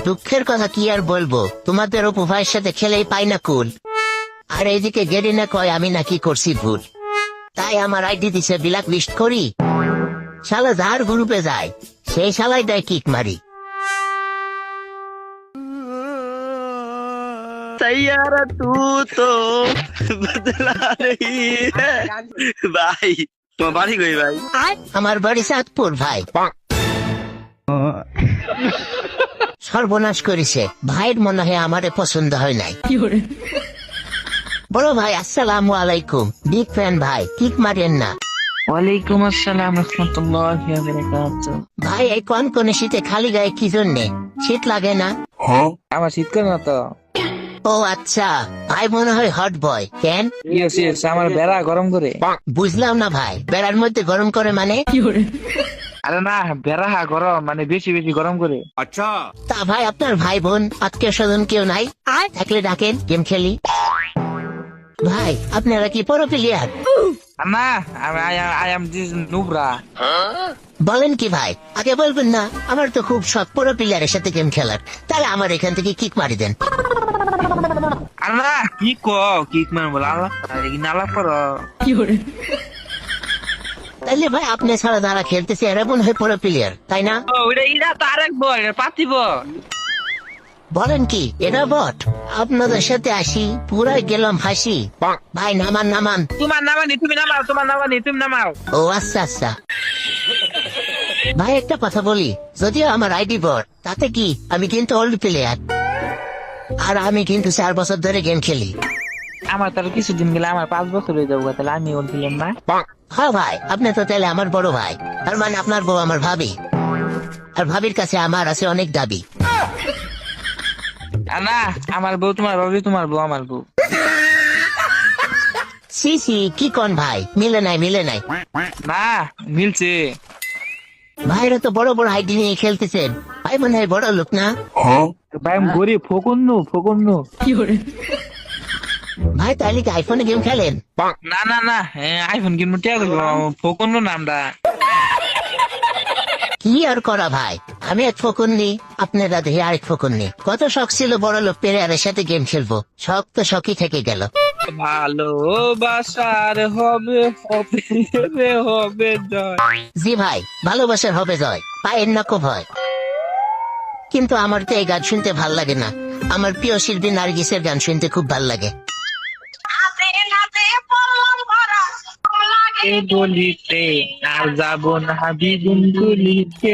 দুঃখের কথা কি আর বলবো, তোমাদের অপু ভাইয়ের সাথে খেলেই পাই না কুল। আর এইদিকে গেরিনা কয় আমি নাকি করছি ভুল, তাই আমার আইডি দিছে ব্ল্যাক লিস্ট করি। শালা যার গ্রুপে যায় সেই শালাই দেয় কিক মারি। सैयारा तू तो बदला नहीं है भाई। তোমার বাড়ি কই ভাই? আমার বাড়ি চাঁদপুর ভাই। সর্বনাশ করেছে ভাইয়ের, মনে হয় আমারে পছন্দ হয় নাই। বড় ভাই আসসালামু আলাইকুম, বিগ ফ্যান ভাই, কিক মারেন না। ওয়ালাইকুম আসসালাম রাহমাতুল্লাহি ওয়া বারাকাতুহু। ভাই এই কনকনে শীতে খালি গায়ে কি জন্যে, শীত লাগে না? আমার শীত করে না তো। ও আচ্ছা, ভাই মনে হয় হট বয়। কেন? ইয়েস আমার বেড়া গরম করে। বুঝলাম না ভাই, বেড়ার মধ্যে গরম করে মানে? আরে না, বেড়া গরম মানে বেশি বেশি গরম করে। তা ভাই আপনার ভাই বোন আত্মীয় স্বজন কেউ নাই? থাকলে ডাকেন, গেম খেলি। ভাই আপনারা কি প্রো প্লেয়ার? না, আই এম দিস নুবরা। বলেন কি ভাই, আগে বলবেন না? আমার তো খুব শখ প্রো প্লেয়ারের সাথে গেম খেলার, তাহলে আমার এখান থেকে কিক মারি দেন। আরে না, কি কিক মারবো আল্লাহ, নালা করো। তাইলে ভাই আপনি ছাড়া যারা খেলতেছে এরা মনে হয় প্রো প্লেয়ার, তাই না? ওইটা ইরা তো আরেক বল, এটা পাতিব। বলেন কি এটা বট? আপনাদের সাথে আসি পুরাই গেলাম ফাঁসি। ভাই নামান নামান। তোমার নামানি তুমি নামাও, তোমার নামানি তুমি নামাও। ও আচ্ছা আচ্ছা। ভাই একটা কথা বলি, যদিও আমার আইডি বট, তাতে কি আমি কিন্তু ওল্ড প্লেয়ার, আর আমি কিন্তু 4 বছর ধরে গেম খেলি। আমার তাহলে কিছুদিন গেলে আমার 5 বছর হয়ে যাবো, তাহলে আমি ওর দিলাম না। হ্যাঁ ভাই, আপনি তো তাহলে আমার বড় ভাই, তার মানে আপনার বউ আমার ভাবি, আর ভাবির কাছে আমার আছে অনেক দাবি। না, আমার বউ তোমার ভাবি, তোমার বউ আমার বউ। সি সি কি কোন ভাই, মিলে নাই মিলে নাই। না মিলছে। ভাইরা তো বড় বড় আইডি নিয়ে খেলতেছেন, ভাই মনে হয় বড় লোক না? ভাই আমি গরিব, ফকুন্নু। ভাই তাহলে কি আইফোনে গেম খেলেন? না, আইফোন কিনবো টিয়া করবো, ফকুন্নু নামটা। কি আর করা ভাই, আমি এক ফকুন্নি, আপনারা দেখে আরেক ফকুন্নি। কত শখ ছিল বড় লোক প্লেয়ারের সাথে গেম খেলবো, শখ তো শখই থেকে গেল। ভালোবাসার হবে জয়। জি ভাই, ভালোবাসার হবে জয়, পায়ের না কো ভয়। কিন্তু আমার তো এই গান শুনতে ভাল লাগে না, আমার প্রিয় শিল্পী নার্গিসের গান শুনতে খুব ভাল লাগে। বলিতে আর যাব না বিগুন গুলিতে।